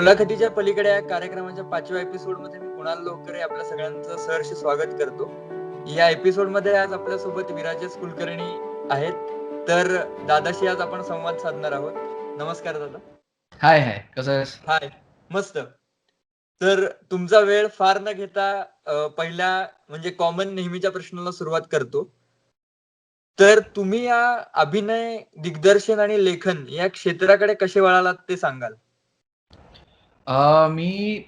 मुलाखतीच्या पलीकडे या कार्यक्रमाच्या 5व्या एपिसोडमध्ये मी कुणाल लोहकरे आपल्या सगळ्यांचं सहर्ष स्वागत करतो. या एपिसोडमध्ये आज आपल्यासोबत विराजेश कुलकर्णी आहेत. तर दादाशी आज आपण संवाद साधणार आहोत. नमस्कार दादा. हाय हाय, कसं आहेस? हाय, मस्त. तर तुमचा वेळ फार न घेता पहिल्या म्हणजे कॉमन नेहमीच्या प्रश्नाला सुरुवात करतो. तर तुम्ही या अभिनय, दिग्दर्शन आणि लेखन या क्षेत्राकडे कसे वळालात ते सांगाल? मी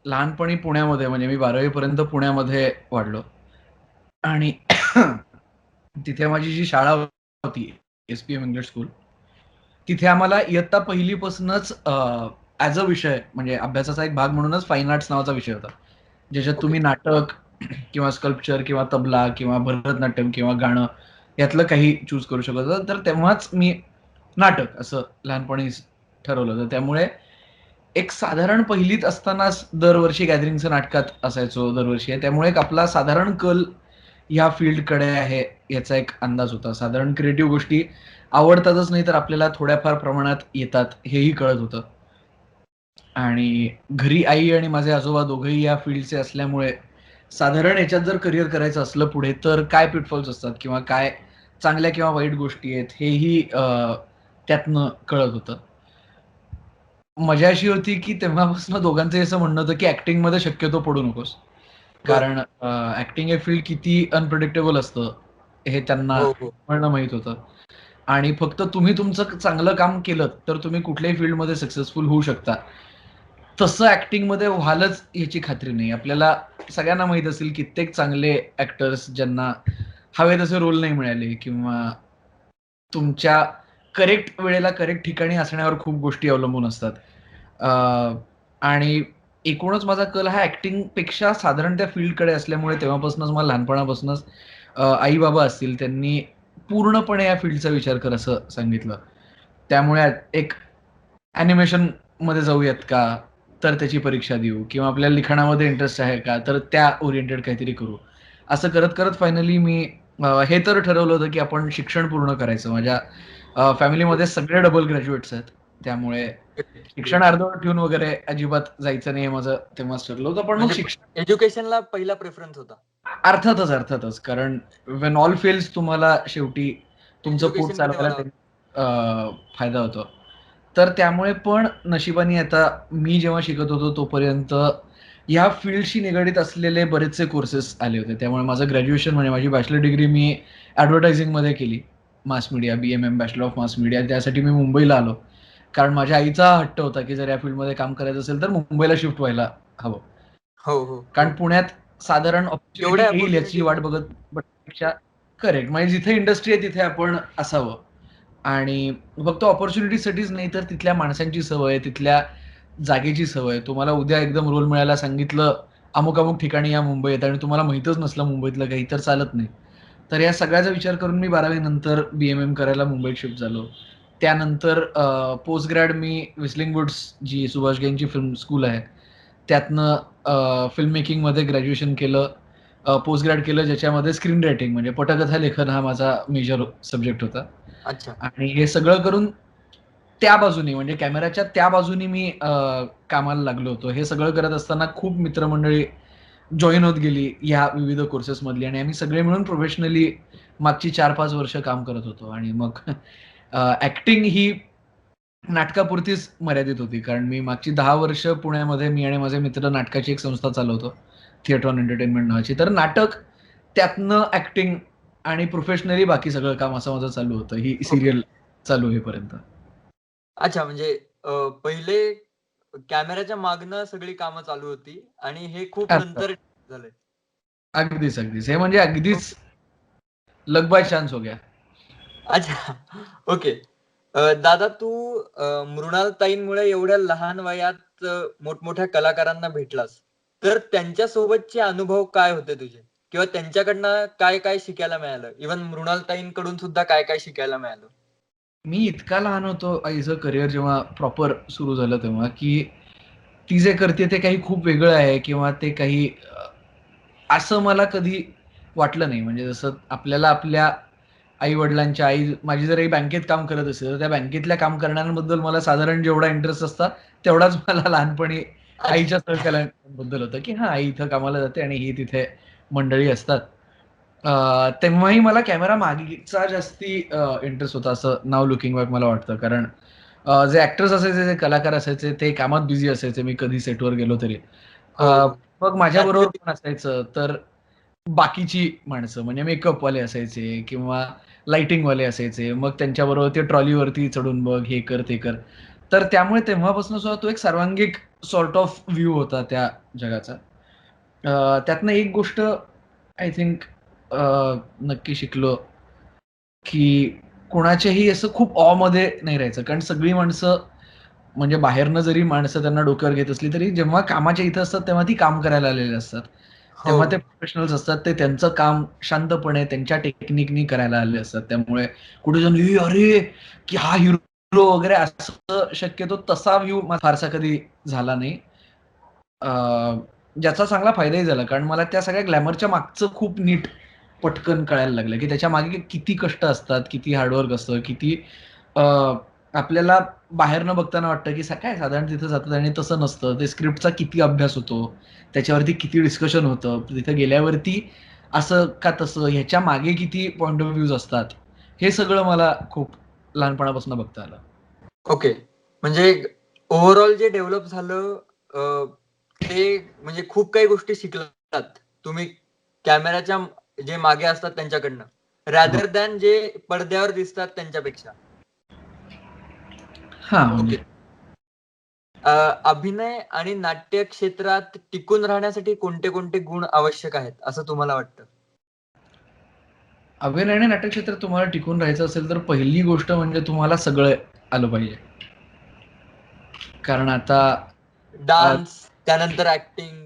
लहानपणी पुण्यामध्ये, म्हणजे मी 12वी पर्यंत पुण्यामध्ये वाढलो आणि तिथे माझी जी शाळा होती SPM इंग्लिश स्कूल, तिथे आम्हाला इयत्ता पहिलीपासूनच ॲज अ विषय म्हणजे अभ्यासाचा एक भाग म्हणूनच फाईन आर्ट्स नावाचा विषय होता, ज्याच्यात तुम्ही नाटक किंवा स्कल्पचर किंवा तबला किंवा भरतनाट्यम किंवा गाणं यातलं काही चूज करू शकत होतं. तर तेव्हाच मी नाटक असं लहानपणी ठरवलं होतं. त्यामुळे एक साधारण पहिलीत असतानाच दरवर्षी गॅदरिंगचं नाटकात असायचो दरवर्षी. त्यामुळे एक आपला साधारण कल ह्या फील्डकडे आहे याचा एक अंदाज होता. साधारण क्रिएटिव्ह गोष्टी आवडतातच, नाही तर आपल्याला थोड्याफार प्रमाणात येतात हेही कळत होतं. आणि घरी आई आणि माझे आजोबा दोघंही या फील्डचे असल्यामुळे साधारण याच्यात जर करिअर करायचं असलं पुढे तर काय पिटफॉल्स असतात किंवा काय चांगल्या किंवा वाईट गोष्टी आहेत हेही त्यातनं कळत होतं. मजा अशी होती की तेव्हापासून दोघांचं असं म्हणणं होतं की ऍक्टिंगमध्ये शक्यतो पडू नकोस, कारण ऍक्टिंग हे फील्ड किती अनप्रिडिक्टेबल असतं हे त्यांना म्हणणं माहित होतं. आणि फक्त तुम्ही तुमचं चांगलं काम केलं तर तुम्ही कुठल्याही फील्डमध्ये सक्सेसफुल होऊ शकता. तसं ऍक्टिंगमध्ये व्हालच याची खात्री नाही. आपल्याला सगळ्यांना माहित असेल कित्येक चांगले ऍक्टर्स ज्यांना हवे तसे रोल नाही मिळाले किंवा तुमच्या करेक्ट वेळेला करेक्ट ठिकाणी असण्यावर खूप गोष्टी अवलंबून असतात. आणि एकूणच माझा कल हा ऍक्टिंग पेक्षा साधारण त्या फील्डकडे असल्यामुळे तेव्हापासूनच मला लहानपणापासूनच आई बाबा असतील त्यांनी पूर्णपणे या फील्डचा विचार कर असं सांगितलं. त्यामुळे एक ॲनिमेशन मध्ये जाऊयात का, तर त्याची परीक्षा देऊ, किंवा आपल्याला लिखाणामध्ये इंटरेस्ट आहे का, तर त्या ओरिएंटेड काहीतरी करू. असं करत करत फायनली मी हे तर ठरवलं होतं की आपण शिक्षण पूर्ण करायचं. माझ्या फॅमिलीमध्ये सगळे डबल ग्रॅज्युएट्स आहेत, त्यामुळे शिक्षण अर्धवट ठेवून वगैरे अजिबात जायचं नाही माझं तेव्हाच ठरलं होतं. पण मग शिक्षण एज्युकेशनला पहिला प्रेफरन्स होता. अर्थातच, कारण वेन ऑल फेल्स तुम्हाला शेवटी तुमचं पोट चालवायला फायदा होतो. तर त्यामुळे पण नशिबाने आता मी जेव्हा शिकत होतो तोपर्यंत या फील्डशी निगडीत असलेले बरेचसे कोर्सेस आले होते. त्यामुळे माझं ग्रॅज्युएशन म्हणजे माझी बॅचलर डिग्री मी ॲडव्हर्टायझिंगमध्ये केली, mass media, BMM bachelor of mass media. त्यासाठी मी मुंबईला आलो, कारण माझ्या आईचा हट्ट होता की जर या फील्डमध्ये काम करायचं असेल तर मुंबईला शिफ्ट व्हायला हवं. कारण पुण्यात साधारण ऑपॉर्च्युनिटी येईल याची वाट बघण्यापेक्षा करेक्ट म्हणजे जिथे इंडस्ट्री आहे तिथे आपण असावं. आणि फक्त ऑपॉर्च्युनिटीसाठीच नाही तर तिथल्या माणसांची सवय, तिथल्या जागेची सवय. तुम्हाला उद्या एकदम रोल मिळायला सांगितलं अमुक अमुक ठिकाणी या मुंबईत आणि तुम्हाला माहितच नसलं मुंबईतलं काही, तर चालत नाही. तर या सगळ्याचा विचार करून मी 12वी नंतर BMM करायला मुंबईत शिफ्ट झालो. त्यानंतर पोस्ट ग्रॅड मी व्हिस्लिंग वुड्स, जी सुभाष घईंची फिल्म स्कूल आहे, त्यातनं फिल्म मेकिंगमध्ये ग्रॅज्युएशन केलं, पोस्ट ग्रॅड केलं, ज्याच्यामध्ये स्क्रीन रायटिंग म्हणजे पटकथा लेखन हा माझा मेजर सब्जेक्ट होता. आणि हे सगळं करून त्या बाजूनी म्हणजे कॅमेराच्या त्या बाजूनी मी कामाला लागलो होतो. हे सगळं करत असताना खूप मित्रमंडळी जॉईन होत गेली या विविध कोर्सेस मधली, आणि आम्ही सगळे मिळून प्रोफेशनली मागची 4-5 वर्ष काम करत होतो. आणि मग ऍक्टिंग ही नाटकापुरतीच मर्यादित होती, कारण मी मागची 10 वर्ष पुण्यामध्ये मी आणि माझे मित्र नाटकाची एक संस्था चालवतो, थिएटर ऑन एंटरटेनमेंट नावाची. तर नाटक, त्यातनं ऍक्टिंग आणि प्रोफेशनली बाकी सगळं काम असं माझं चालू होतं, ही सिरियल चालू होईपर्यंत. अच्छा, म्हणजे पहिले कॅमेराच्या मागनं सगळी कामं चालू होती आणि हे खूप नंतर झालंय. अगदीच. हे म्हणजे अगदीच लक बाय चान्स हो गया. अच्छा, ओके. दादा, तू मृणालताईंमुळे एवढ्या लहान वयात मोठमोठ्या कलाकारांना भेटलास, तर त्यांच्यासोबतचे अनुभव काय होते तुझे? किंवा त्यांच्याकडनं काय काय शिकायला मिळालं? इव्हन मृणालताईंकडून सुद्धा काय काय शिकायला मिळालं? मी इतका लहान होतो आईचं करिअर जेव्हा प्रॉपर सुरू झालं तेव्हा, की ती जे करते ते काही खूप वेगळं आहे किंवा ते काही असं मला कधी वाटलं नाही. म्हणजे जसं आपल्याला आपल्या आई वडिलांच्या माझी जर बँकेत काम करत असेल तर त्या बँकेतल्या काम करण्याबद्दल मला साधारण जेवढा इंटरेस्ट असता तेवढाच मला लहानपणी आईच्या सहकार्याबद्दल होतं की हा आई इथं कामाला जाते आणि ही तिथे मंडळी असतात. तेव्हाही मला कॅमेरा मागीचा जास्ती इंटरेस्ट होता असं नाव लुकिंग बॅक मला वाटतं. कारण जे ऍक्टर्स असायचे, जे कलाकार असायचे ते कामात बिझी असायचे. मी कधी सेटवर गेलो तरी. हो. मग माझ्या त्यातले बरोबर कोण असायचं तर बाकीची माणसं म्हणजे मेकअपवाले असायचे किंवा लाइटिंगवाले असायचे. मग त्यांच्याबरोबर ते ट्रॉलीवरती चढून बघ, हे कर, ते कर. तर त्यामुळे तेव्हापासून सुद्धा तो एक सर्वांगिक सॉर्ट ऑफ व्ह्यू होता त्या जगाचा. त्यातनं एक गोष्ट आय थिंक नक्की शिकलो, की कोणाच्याही असं खूप ऑमध्ये नाही राहायचं. कारण सगळी माणसं म्हणजे बाहेरनं जरी माणसं त्यांना डोक्यावर घेत असली तरी जेव्हा कामाच्या इथं असतात तेव्हा ती काम करायला आलेली असतात. हो. तेव्हा ते प्रोफेशनल्स असतात. ते त्यांचं काम शांतपणे त्यांच्या टेक्निकनी करायला आलेले असतात. त्यामुळे कुठे जाऊन अरे, की हा हिरो वगैरे असं शक्यतो तसा व्ह्यू फारसा कधी झाला नाही. अ, ज्याचा चांगला फायदाही झाला. कारण मला त्या सगळ्या ग्लॅमरच्या मागचं खूप नीट पटकन कळायला लागलं, की त्याच्या मागे किती कष्ट असतात, किती हार्डवर्क असतं, किती अ, आपल्याला बाहेरनं बघताना वाटतं, की काय साधारण तिथं जातात आणि तसं नसतं. ते स्क्रिप्टचा किती अभ्यास होतो, त्याच्यावरती किती डिस्कशन होतं. तिथं गेल्यावरती असं का तसं, ह्याच्या मागे किती पॉइंट ऑफ व्ह्यूज असतात. हे सगळं मला खूप लहानपणापासून बघता आलं. ओके. म्हणजे ओव्हरऑल जे डेव्हलप झालं ते म्हणजे खूप काही गोष्टी शिकलात तुम्ही कॅमेराच्या जे मागे असतात त्यांच्याकडनं, हो. रॅदर दॅन जे पडद्यावर दिसतात त्यांच्यापेक्षा. हां, म्हणजे ओके. अभिनय आणि नाट्य क्षेत्रात टिकून राहण्यासाठी कोणते कोणते गुण आवश्यक आहेत असं तुम्हाला वाटतं? अभिनय आणि नाट्य क्षेत्रात तुम्हाला टिकून राहायचं असेल तर पहिली गोष्ट म्हणजे तुम्हाला सगळं आलं पाहिजे. कारण आता अ, डान्स, त्यानंतर ऍक्टिंग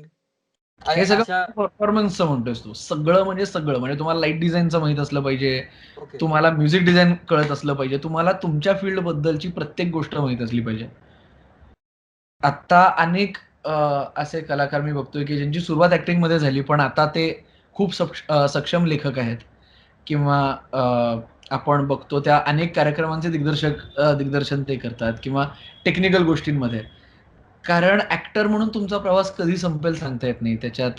हे सगळं अशा. परफॉर्मन्सचं म्हणतोयस तू. सगळं म्हणजे सगळं. म्हणजे तुम्हाला लाईट डिझाइनचं माहीत असलं पाहिजे. ओके. तुम्हाला म्युझिक डिझाइन कळत असलं पाहिजे. तुम्हाला तुमच्या फील्डबद्दलची प्रत्येक गोष्ट माहीत असली पाहिजे. आत्ता अनेक असे कलाकार मी बघतोय, की ज्यांची सुरुवात ॲक्टिंगमध्ये झाली, पण आता ते खूप सक्षम लेखक आहेत किंवा आपण बघतो त्या अनेक कार्यक्रमांचे दिग्दर्शन ते करतात किंवा टेक्निकल गोष्टींमध्ये. कारण ॲक्टर म्हणून तुमचा प्रवास कधी संपेल सांगता येत नाही. त्याच्यात,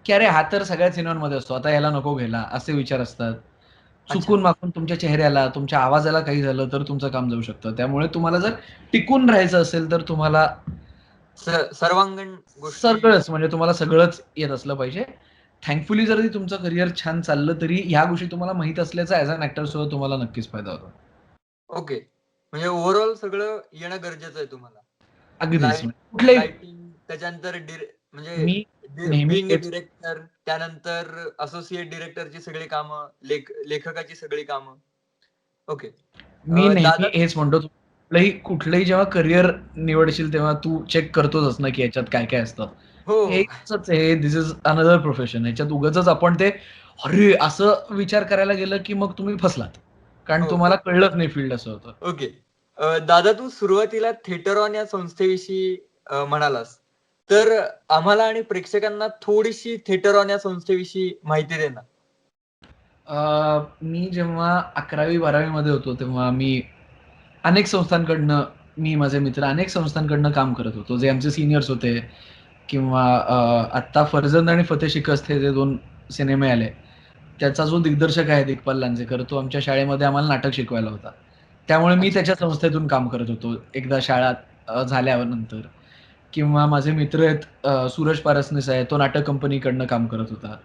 की "अरे, हा तर सगळ्या सिनेमांमध्ये असतो, आता ह्याला नको घ्यायला." असे विचार असतात. अच्छा. चुकून-माकून तुमच्या चेहऱ्याला, तुमच्या आवाजाला काही झालं तर तुमचं काम जाऊ शकतं. त्यामुळे तुम्हाला जर टिकून राहायचं असेल तर तुम्हाला सर्वांगीण गोष्टी. सगळंच म्हणजे तुम्हाला सगळंच येत असलं पाहिजे. थँकफुली जरी तुमचं करियर छान चाललं तरी ह्या गोष्टी तुम्हाला माहीत असल्याचा ॲज अॅन ॲक्टर सुद्धा तुम्हाला नक्कीच फायदा होतो. ओके. म्हणजे ओव्हरऑल सगळं येणं गरजेचं आहे तुम्हाला. अगदीच. लाईट म्हणजे कुठल्याही लाइटिंग त्याच्यानंतर म्हणजे मी नेहमी बीइंग अ तेच डिरेक्टर, त्यानंतर असोसिएट डिरेक्टरची सगळी कामं, लेखकाची सगळी कामं. ओके. मी नेहमी दादा. हेच म्हणतो, तू कुठलंही जेव्हा करियर निवडशील तेव्हा तू चेक करतोच ना, की याच्यात काय-काय असतं. हो. हे असंच आहे, धिस इज अनदर प्रोफेशन. ह्याच्यात उगाचच आपण ते, अरे! असं विचार करायला गेलं, की मग तुम्ही फसलात. कारण हो. तुम्हाला कळलंच नाही फील्ड असं होतं. ओके. दादा तू सुरुवातीला थिएटर ऑन या संस्थेविषयी म्हणालास. तर आम्हाला आणि प्रेक्षकांना थोडीशी थिएटर ऑन या संस्थेविषयी माहिती दे ना. मी जेव्हा 11वी-12वी मध्ये होतो, तेव्हा अनेक संस्थांकडनं मी, माझे मित्र अनेक संस्थांकडनं काम करत होतो. जे आमचे सीनियर्स होते किंवा आत्ता फर्जंद आणि फतेह शिकस्त हे जे 2 सिनेमे आले, त्याचा जो दिग्दर्शक आहे दिग्पाल लांजेकर, तो आमच्या शाळेमध्ये आम्हाला नाटक शिकवायला होता. त्यामुळे मी अच्छा. त्याच्या संस्थेतून काम करत होतो एकदा शाळा झाल्यावर नंतर. किंवा माझे मित्र आहेत सूरज पारसनीस आहे, तो नाटक कंपनीकडनं काम करत होता.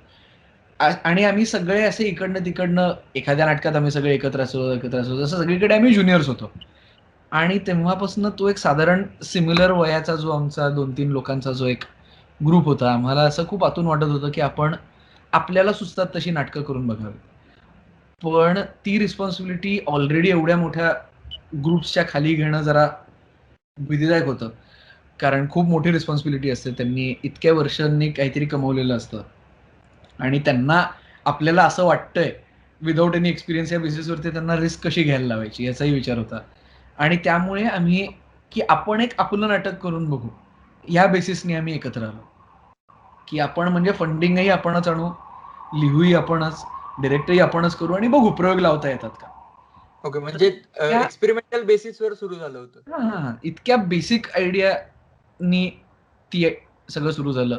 आणि आम्ही सगळे असे इकडनं-तिकडनं एखाद्या नाटकात आम्ही सगळे एकत्र असू. जसं सगळीकडे आम्ही ज्युनियर्स होतो. आणि तेव्हापासून तो एक साधारण सिमिलर वयाचा जो आमचा 2-3 लोकांचा जो एक ग्रुप होता. आम्हाला असं खूप आतून वाटत होतं, की आपण आपल्याला सुचतात तशी नाटकं करून बघावी. पण ती रिस्पॉन्सिबिलिटी ऑलरेडी एवढ्या मोठ्या ग्रुप्सच्या खाली घेणं जरा भीतीदायक होतं. कारण खूप मोठी रिस्पॉन्सिबिलिटी असते. त्यांनी इतक्या वर्षांनी काहीतरी कमवलेलं असतं. आणि त्यांना आपल्याला असं वाटतंय, विथआऊट एनी एक्सपिरियन्स या बेसिसवरती त्यांना रिस्क कशी घ्यायला लावायची याचाही विचार होता. आणि त्यामुळे आम्ही, की आपण एक आपलं नाटक करून बघू, या बेसिसनी आम्ही एकत्र आलो. की आपण म्हणजे फंडिंगही आपणच आणू, लिहूही आपणच, डिरेक्टही आपणच करू आणि बघू प्रयोग लावता येतात का. ओके, म्हणजे एक्सपेरिमेंटल बेसिसवर सुरू झालं होतं. इतक्या बेसिक आयडियानी ती सगळं सुरू झालं.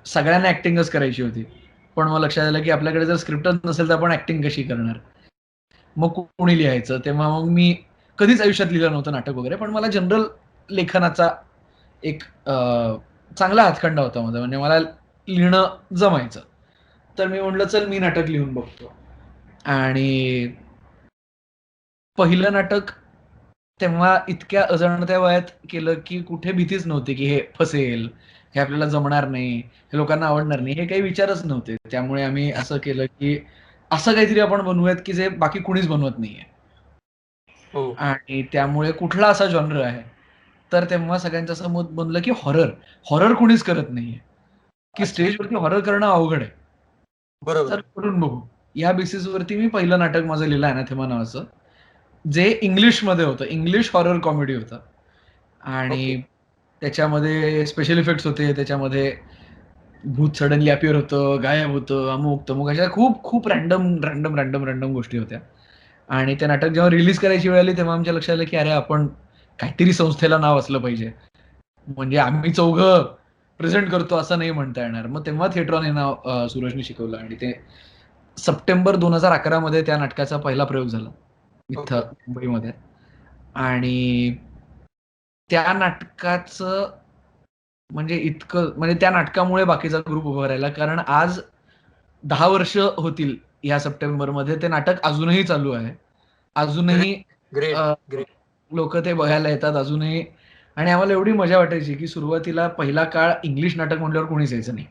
सगळ्यांना ऍक्टिंगच करायची होती, पण मग लक्षात आलं की आपल्याकडे जर स्क्रिप्टच नसेल तर आपण ऍक्टिंग कशी करणार. मग कोणी लिहायचं, तेव्हा मग मी कधीच आयुष्यात लिहिलं नव्हतं नाटक वगैरे, पण मला जनरल लेखनाचा एक चांगला हातखंडा होता माझा, म्हणजे मला लिहिणं जमायचं. तर मी म्हटलं चल मी नाटक लिहून बघतो. आणि पहिलं नाटक तेव्हा इतक्या अजाणत्या वयात केलं की कुठे भीतीच नव्हती की हे फसेल, हे आपल्याला जमणार नाही, हे लोकांना आवडणार नाही, हे काही विचारच नव्हते. त्यामुळे आम्ही असं केलं की असं काहीतरी आपण बनवूयात की जे बाकी कुणीच बनवत नाहीये. हो. आणि त्यामुळे कुठला असा जॉनर आहे, तर तेव्हा सगळ्यांचं असं मत बनलं की हॉरर कुणीच करत नाहीये, की अच्छा. स्टेजवरती हॉरर करणं अवघड आहे. बरोबर तर आहे. करून बघू. या बेसिसवरती मी पहिलं नाटक माझं लिहिलं अनाथेमा नावाचं, जे इंग्लिशमध्ये होतं. इंग्लिश हॉरर कॉमेडी होतं. ओके. आणि त्याच्यामध्ये स्पेशल इफेक्ट्स होते. त्याच्यामध्ये भूत सडनली अपिअर होतं, गायब होतं, अमुक-तमुक अशा खूप खूप रँडम गोष्टी होत्या. आणि ते नाटक जेव्हा रिलीज करायची वेळ आली, तेव्हा आमच्या लक्षात आलं, की अरे आपण काहीतरी संस्थेला नाव असलं पाहिजे. म्हणजे आम्ही चौघं प्रेझेंट करतो असं नाही म्हणता येणार. मग तेव्हा थिएट्रॉन हे नाव सुरजनी शिकवलं आणि ते सप्टेंबर 2011 मध्ये त्या नाटकाचा पहिला प्रयोग झाला ओके. इथं मुंबईमध्ये. आणि त्या नाटकाचं म्हणजे इतकं म्हणजे त्या नाटकामुळे बाकीचा ग्रुप उभा राहिला. कारण आज 10 वर्ष होतील या सप्टेंबरमध्ये. ते नाटक अजूनही चालू आहे. अजूनही ग्रेट, अ, ग्रेट. लोकं ते बघायला येतात अजूनही. आणि आम्हाला एवढी मजा वाटायची, की सुरुवातीला पहिला काळ इंग्लिश नाटक म्हटल्यावर कोणीच यायचं नाही.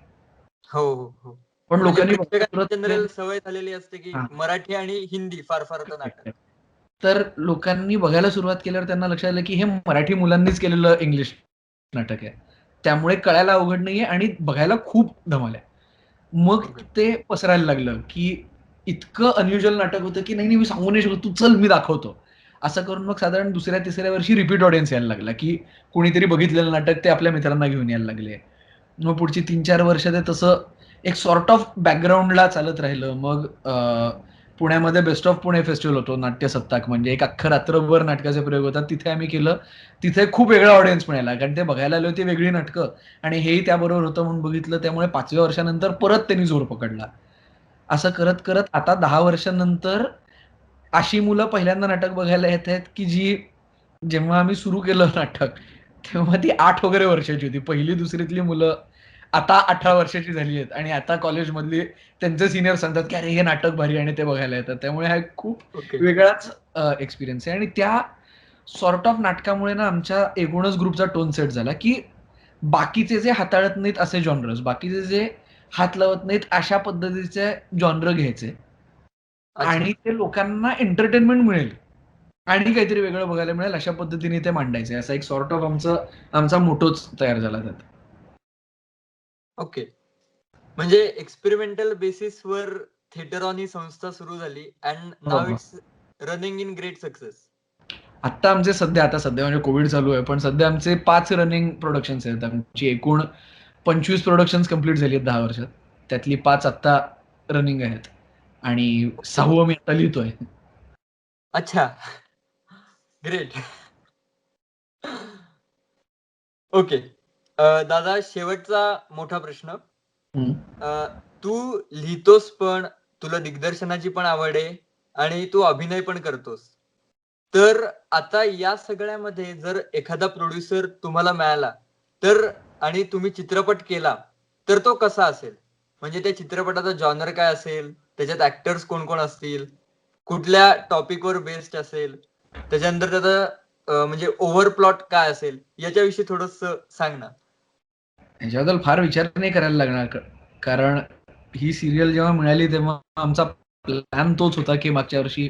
हो, हो, हो. पण म्हणजे लोकांनी बघायला प्रेक्षकांना सुरुवात केली. जनरल सवय झालेली असते, की हां. मराठी आणि हिंदी फार तर नाटक. तर लोकांनी बघायला सुरुवात केल्यावर त्यांना लक्षात आलं, की हे मराठी मुलांनीच केलेलं इंग्लिश नाटक आहे. त्यामुळे कळायला अवघड नाहीये आणि बघायला खूप धमाल आहे. मग ओके. ते पसरायला लागलं, की इतकं अनयुज्युअल नाटक होतं, की नाही मी सांगू नाही शकत, तू चल मी दाखवतो. असं करून मग साधारण दुसऱ्या-तिसऱ्या वर्षी रिपीट ऑडियन्स यायला लागला, की कोणीतरी बघितलेलं नाटक ते आपल्या मित्रांना घेऊन यायला लागले. मग पुढची 3-4 वर्ष ते तसं एक सॉर्ट ऑफ बॅकग्राऊंडला चालत राहिलं. मग पुण्यामध्ये बेस्ट ऑफ पुणे फेस्टिव्हल होतो, नाट्य सप्ताक म्हणजे एक अख्खं रात्रभर नाटकाचे प्रयोग होतात. तिथे आम्ही केलं. तिथे खूप वेगळा ऑडियन्स मिळाला, कारण ते बघायला आले होते वेगळी नाटकं आणि हेही त्याबरोबर होतं म्हणून बघितलं. त्यामुळे 5व्या वर्षानंतर परत त्यांनी जोर पकडला. असं करत आता 10 वर्षांनंतर अशी मुलं पहिल्यांदा नाटक बघायला येत आहेत, की जी जेव्हा आम्ही सुरू केलं नाटक, तेव्हा ती 8 वगैरे वर्षाची होती. पहिली दुसरीतली मुलं आता 18 वर्षाची झाली आहेत आणि आता कॉलेजमधली त्यांचे सीनियर सांगतात, की "अरे, हे नाटक भारी आहे" आणि ते बघायला येतात. त्यामुळे हा एक खूप ओके. वेगळाच एक्सपिरियन्स आहे आणि त्या सॉर्ट ऑफ नाटकामुळे ना आमच्या एकूणच ग्रुपचा टोन सेट झाला, की बाकीचे जे हाताळत नाहीत असे जॉनर्स, बाकीचे जे हात लावत नाहीत अशा पद्धतीचे जॉनर घ्यायचे अच्छा. आणि ते लोकांना एंटरटेनमेंट मिळेल आणि काहीतरी वेगळं बघायला मिळेल अशा पद्धतीने ते मांडायचे. असा एक सॉर्ट ऑफ आमचा मोटोच तयार झाला त्यात. ओके. म्हणजे एक्सपेरिमेंटल बेसिसवर थिएटर ही संस्था सुरू झाली अँड हो, नाऊ हो. It's running in great success. आता सध्या म्हणजे कोविड चालू आहे, पण सध्या आमचे 5 रनिंग प्रोडक्शन्स आहेत. आमची एकूण 25 प्रोडक्शन्स कंप्लीट झाली आहेत 10 वर्षात. त्यातली 5 आत्ता रनिंग आहेत आणि ओके. 6वं मी आता लिहितोय. अच्छा. ग्रेट. ओके. दादा, शेवटचा मोठा प्रश्न. हं. अ, तू लिहितोस पण, तुला दिग्दर्शनाची पण आवड आहे आणि तू अभिनय पण करतोस. तर आता या सगळ्यामध्ये जर एखादा प्रोड्युसर तुम्हाला मिळाला, तर आणि तुम्ही चित्रपट केला, तर तो कसा असेल? म्हणजे त्या चित्रपटाचा जॉनर काय असेल? त्याच्यात ॲक्टर्स कोण-कोण असतील? कुठल्या टॉपिकवर बेस्ड असेल? त्याच्यानंतर त्याचा म्हणजे ओव्हर प्लॉट काय असेल? याच्याविषयी थोडंसं सांग ना. ह्याच्याबद्दल फार विचार नाही करायला लागणार कारण ही सीरियल जेव्हा मिळाली तेव्हा आमचा प्लॅन तोच होता, की मागच्या वर्षी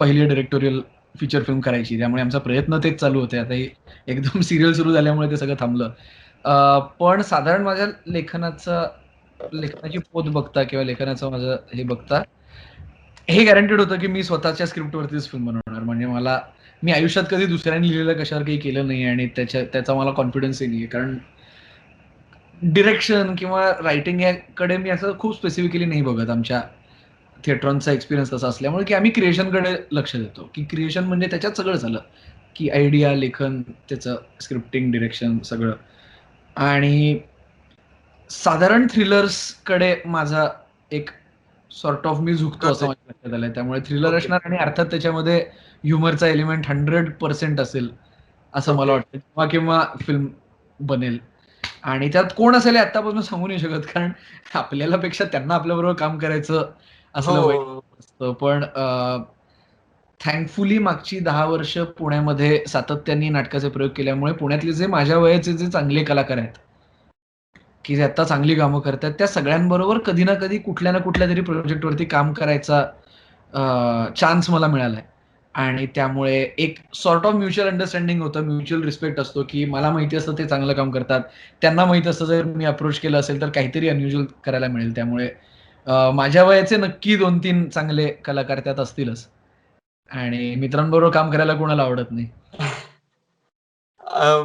पहिली डायरेक्टोरियल फीचर फिल्म करायची. त्यामुळे आमचा प्रयत्न तेच चालू होते. आता ही एकदम सीरियल सुरू झाल्यामुळे ते सगळं थांबलं. पण साधारण माझ्या लेखनाची पोत बघता किंवा लेखनाचं माझं हे बघता, हे गॅरंटेड होतं, की मी स्वतःच्या स्क्रिप्टवरतीच फिल्म बनवणार. म्हणजे मी आयुष्यात कधी दुसऱ्याने लिहिलेलं कशावर काही केलं नाही आणि त्याचा मला कॉन्फिडन्सही नाहीये. कारण डिरेक्शन किंवा रायटिंग याकडे मी असं खूप स्पेसिफिकली नाही बघत आमच्या थिएट्रॉनचा एक्सपिरियन्स तसा असल्यामुळे की आम्ही क्रिएशनकडे लक्ष देतो, की क्रिएशन म्हणजे त्याच्यात सगळं झालं, की आयडिया, लेखन, त्याचं स्क्रिप्टिंग, डिरेक्शन सगळं. आणि साधारण थ्रिलर्सकडे माझा एक सॉर्ट ऑफ मी झुकतो कल असं आहे. माझ्या लक्षात आलंय. त्यामुळे थ्रिलर ओके. असणार आणि अर्थात त्याच्यामध्ये ह्युमरचा एलिमेंट 100% असेल असं मला ओके. वाटतं, किंवा किंवा फिल्म बनेल. आणि त्यात कोण असेल हे आत्तापासून सांगू नाही शकत, कारण आपल्याला पेक्षा त्यांना आपल्याबरोबर काम करायचं हो, असलं हो, पाहिजे हो. असतं. पण थँकफुली मागची 10 वर्ष पुण्यामध्ये सातत्याने नाटकाचे प्रयोग केल्यामुळे पुण्यातले जे माझ्या वयाचे जे चांगले कलाकार आहेत, की जे आता चांगली कामं करतात, त्या सगळ्यांबरोबर कधी ना कधी कुठल्या ना कुठल्या तरी प्रोजेक्टवरती काम करायचा चान्स मला मिळालाय. आणि त्यामुळे एक सॉर्ट ऑफ म्युच्युअल अंडरस्टँडिंग होतं, म्युच्युअल रिस्पेक्ट असतो, की मला माहिती असतं ते चांगलं काम करतात. त्यांना माहीत असतं जर मी अप्रोच केलं असेल तर काहीतरी अनयुज्युअल करायला मिळेल. त्यामुळे माझ्या वयाचे नक्की 2-3 चांगले कलाकार त्यात असतीलच. आणि मित्रांबरोबर काम करायला कोणाला आवडत नाही.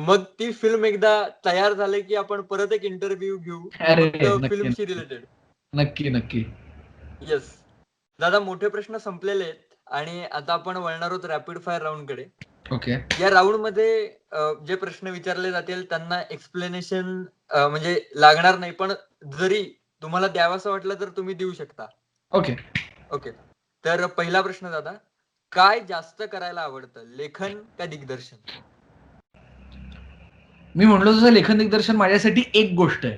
मग ती फिल्म एकदा तयार झाली, की आपण परत एक इंटरव्ह्यू घेऊ, अरे! फक्त नक्की, फिल्मशी नक्की. रिलेटेड. नक्की, नक्की. येस. दादा, मोठे प्रश्न संपलेले आहेत आणि आता आपण वळणार आहोत रॅपिड फायर राउंडकडे. ओके. या राउंडमध्ये जे प्रश्न विचारले जातील त्यांना एक्सप्लेनेशन म्हणजे लागणार नाही, पण जरी तुम्हाला द्यावंसं वाटलं तर तुम्ही देऊ शकता. ओके. ओके. तर पहिला प्रश्न दादा, काय जास्त करायला आवडतं, लेखन का दिग्दर्शन? मी म्हटलो तसं लेखन दिग्दर्शन माझ्यासाठी एक गोष्ट आहे.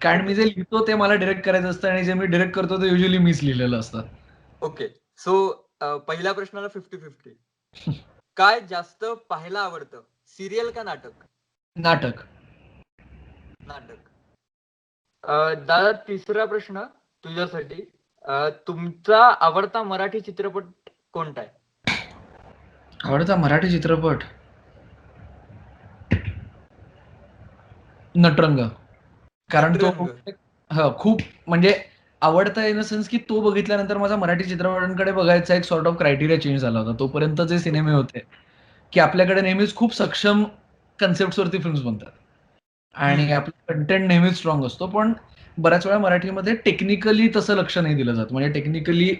कारण मी ओके. जे लिहितो ते मला डिरेक्ट करायचं असतं आणि जे मी डिरेक्ट करतो ते युज्युअली मीच लिहिलेलं असतं. ओके. सो पहिल्या प्रश्नाला 50-50. काय जास्त पाहायला आवडतं, सीरियल का नाटक? नाटक. नाटक. दादा, तिसरा प्रश्न तुझ्यासाठी. तुमचा आवडता मराठी चित्रपट कोणता आहे? आवडता मराठी चित्रपट? नटरंग. कारण तो नटरंग. खूप म्हणजे आवडता इन द सेन्स की तो बघितल्यानंतर माझा मराठी चित्रपटांकडे बघायचा एक सॉर्ट ऑफ क्रायटेरिया चेंज झाला होता. तोपर्यंत जे सिनेमे ओके. होते, की आपल्याकडे नेहमीच खूप सक्षम कन्सेप्ट्सवरती फिल्म्स बनतात. आणि हं. आपला कंटेंट नेहमीच स्ट्रॉंग असतो. पण बऱ्याच वेळा मराठीमध्ये टेक्निकली तसं लक्ष नाही दिलं जात. म्हणजे टेक्निकली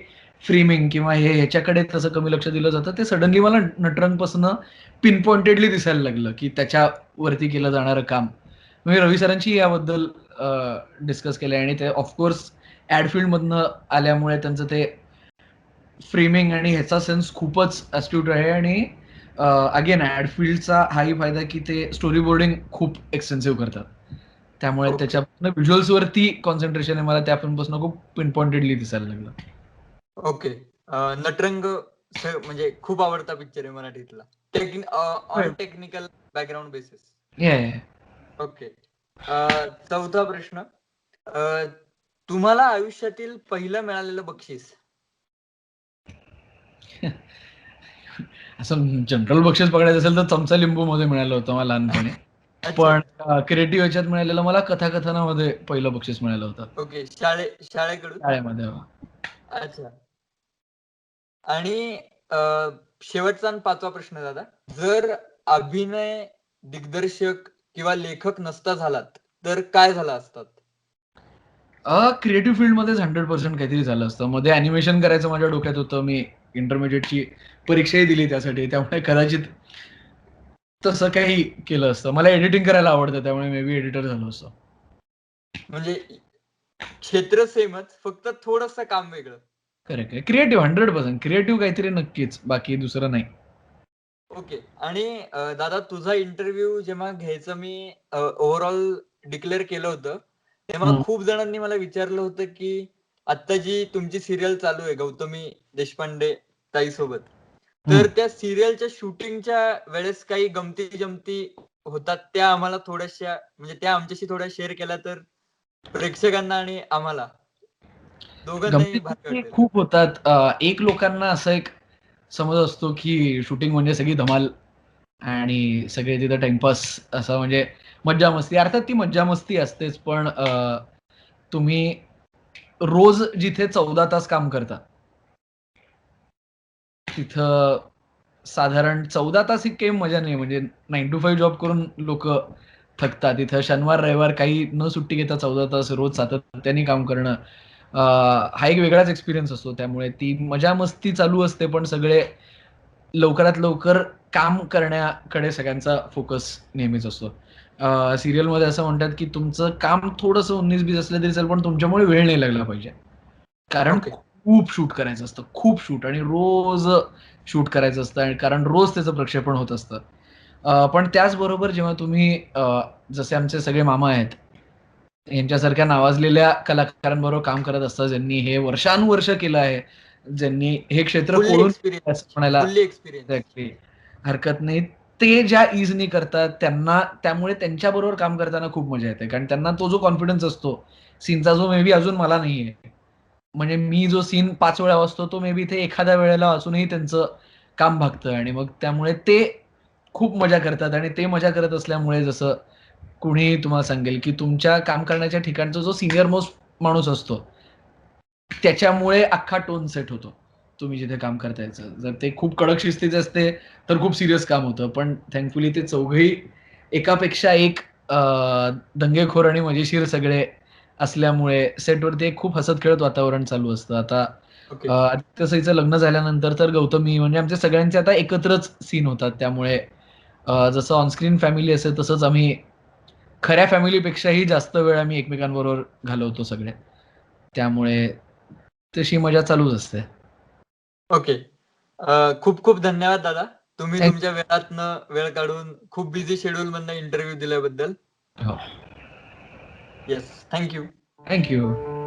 फ्रेमिंग किंवा हे ह्याच्याकडे तसं कमी लक्ष दिलं जातं. ते सडनली मला नटरंगपासून पिन पॉइंटेडली दिसायला लागलं, की त्याच्यावरती केलं जाणारं काम. मी रवी सरांशी याबद्दल डिस्कस केलंय आणि ते ऑफकोर्स ॲड फील्डमधनं आल्यामुळे त्यांचं ते फ्रेमिंग आणि ह्याचा सेन्स खूपच ॲस्ट्यूट आहे. आणि अगेन ॲड फील्डचा हाही फायदा की ते स्टोरी बोर्डिंग खूप एक्सटेन्सिव्ह करतात. त्यामुळे ओके. त्याच्यापासून व्हिज्युअल्सवरती कॉन्सन्ट्रेशन आहे मला त्या फिल्मपासून खूप पिन पॉइंटेडली दिसायला लागलं. ओके. नटरंग म्हणजे खूप आवडता पिक्चर आहे मराठीतला. On technical background basis. हे ओके. चौथा प्रश्न. अ, तुम्हाला आयुष्यातील पहिलं मिळालेलं बक्षीस? असं जनरल बक्षीस बघायचं असेल तर चमचा लिंबू मध्ये मिळालं होतं मला लहानपणी. अच्छा. पण क्रिएटिव्ह ह्याच्यात मिळालेलं मला कथाकथनामध्ये पहिलं बक्षीस मिळालं होतं ओके. शाळेकडून? शाळेमध्ये. अच्छा. आणि अ, शेवटचा आणि 5वा प्रश्न दादा. जर अभिनय, दिग्दर्शक किंवा लेखक नसता झालात, तर काय झाला असतात? क्रिएटिव्ह फील्डमध्येच 100% काहीतरी झालं असतं. मध्ये अॅनिमेशन करायचं माझ्या डोक्यात होतं. मी इंटरमिडिएटची परीक्षाही दिली त्यासाठी. त्यामुळे कदाचित तसं काही केलं असतं. मला एडिटिंग करायला आवडतं, त्यामुळे मे बी एडिटर झालो असतो. म्हणजे क्षेत्र सेमच, फक्त थोडंसं काम वेगळं. करेक्ट आहे. क्रिएटिव्ह 100% क्रिएटिव्ह काहीतरी नक्कीच. बाकी दुसरं नाही. ओके. आणि दादा, तुझा इंटरव्ह्यू जेव्हा घ्यायचं मी ओव्हरऑल डिक्लेअर केलं होतं, तेव्हा हं, खूप जणांनी मला विचारलं होतं, की आता जी तुमची सीरियल चालू आहे गौतमी देशपांडे ताईसोबत, हं. तर त्या सीरियलच्या शूटिंगच्या वेळेस काही गमती-जमती होतात, त्या आम्हाला थोड्याशा म्हणजे त्या आमच्याशी थोड्या शेअर केल्या तर प्रेक्षकांना आणि आम्हाला दोघांनाही भारी गमती वाटेल. खूप होतात. एक लोकांना असा एक समज असतो, की शूटिंग म्हणजे सगळी धमाल आणि सगळे तिथं टाईमपास असं म्हणजे मज्जा-मस्ती. अर्थात ती मज्जा-मस्ती असतेच, पण तुम्ही रोज जिथे 14 तास काम करता, तिथं साधारण 14 तास ही काही मजा नाही. म्हणजे 9 to 5 जॉब करून लोकं थकतात. इथं शनिवार, रविवार काही न सुट्टी घेता 14 तास रोज सातत्याने काम करणं. हा एक वेगळाच एक्सपिरियन्स असतो. त्यामुळे ती मजा मस्ती चालू असते, पण सगळे लवकरात लवकर काम करण्याकडे सगळ्यांचा फोकस नेहमीच असतो. सिरियलमध्ये असं म्हणतात की तुमचं काम थोडंसं 19-20 असलं तरी चालेल, पण तुमच्यामुळे वेळ नाही लागला पाहिजे. कारण ओके. खूप शूट करायचं असतं, खूप शूट, आणि रोज शूट करायचं असतं, आणि कारण रोज त्याचं प्रक्षेपण होत असतं. पण त्याचबरोबर जेव्हा तुम्ही जसे आमचे सगळे मामा आहेत, यांच्यासारख्या नावाजलेल्या कलाकारांबरोबर काम करत असता, ज्यांनी हे वर्षानुवर्ष केलं आहे, ज्यांनी हे क्षेत्र फुल्ली कोळून एक्सपिरियन्स. असं म्हणायला फुल्ली एक्सपिरियन्स. एक्झॅक्टली हरकत नाही. ते ज्या इजनी करतात, त्यामुळे त्यांच्याबरोबर काम करताना खूप मजा येते. कारण त्यांना तो जो कॉन्फिडन्स असतो, सीनचा, जो मे बी अजून मला नाहीये. म्हणजे मी जो सीन 5 वेळा वाचतो, तो मे बी इथे एखाद्या वेळेला वाचूनही त्यांचं काम भागतं, आणि मग त्यामुळे ते खूप मजा करतात, आणि ते मजा करत असल्यामुळे, जसं कुणीही तुम्हाला सांगेल, की तुमच्या काम करण्याच्या ठिकाणचा जो सीनियर मोस्ट माणूस असतो, त्याच्यामुळे अख्खा टोन सेट होतो. तुम्ही जिथे काम करतायचं. जर ते खूप कडक शिस्तीचे असते, तर खूप सीरियस काम होतं. पण थँकफुली ते चौघंही एकापेक्षा एक दंगेखोर आणि मजेशीर सगळे असल्यामुळे सेटवरती एक खूप हसत-खेळत वातावरण चालू असतं. आता ओके. आदित्य सईचं लग्न झाल्यानंतर तर गौतमी, म्हणजे आमच्या सगळ्यांचे आता एकत्रच सीन होतात. त्यामुळे जसं ऑनस्क्रीन फॅमिली असेल, तसंच आम्ही खऱ्या फॅमिलीपेक्षाही जास्त वेळ आम्ही एकमेकांबरोबर घालवतो सगळे. त्यामुळे तशी मजा चालूच असते. ओके. खूप खूप धन्यवाद दादा. तुम्ही थँक तुमच्या वेळातनं वेळ काढून खूप बिझी शेड्यूलमधनं इंटरव्ह्यू दिल्याबद्दल. हो. Yes. Thank you. Thank you.